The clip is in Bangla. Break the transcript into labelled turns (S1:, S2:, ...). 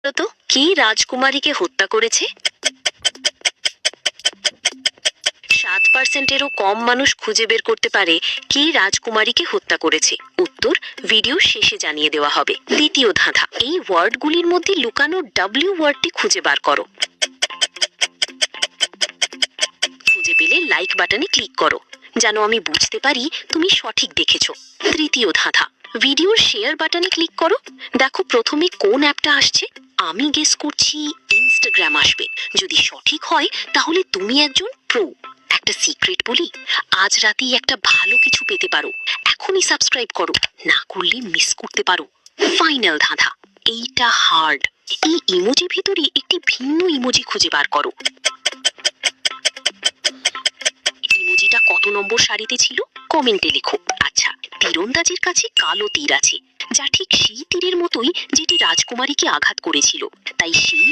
S1: তো কে রাজকুমারীকে হত্যা করেছে? 7%-এরও কম মানুষ খুঁজে বের করতে পারে কে রাজকুমারীকে হত্যা করেছে। উত্তর ভিডিও শেষে জানিয়ে দেওয়া হবে। দ্বিতীয় ধাঁধা, এই ওয়ার্ডগুলির মধ্যে লুকানো ডব্লিউ ওয়ার্ডটি খুঁজে বার করো। খুঁজে পেলে লাইক বাটনে ক্লিক করো, যেন আমি বুঝতে পারি তুমি সঠিক দেখেছো। তৃতীয় ধাঁধা, ভিডিওর শেয়ার বাটনে ক্লিক করো। দেখো প্রথমে কোন অ্যাপটা আসছে। আমি গেস করছি ইনস্টাগ্রাম আসবে। যদি সঠিক হয় তাহলে তুমি একজন প্রো। একটা সিক্রেট বলি, আজ রাতেই একটা ভালো কিছু পেতে পারো। এখনই সাবস্ক্রাইব করো, না করলে মিস করতে পারো। ফাইনাল ধাঁধা, এইটা হার্ড। এই ইমোজি ভিতরে একটি ভিন্ন ইমোজি খুঁজে বার করো। ইমোজিটা কত নম্বর সারিতে ছিল কমেন্টে লেখো। আচ্ছা, তীরন্দাজের কাছে কালো তীর আছে, যা ঠিক সেই তীরের মতোই যেটি রাজকুমারীকে আঘাত করেছিল। তাই সেই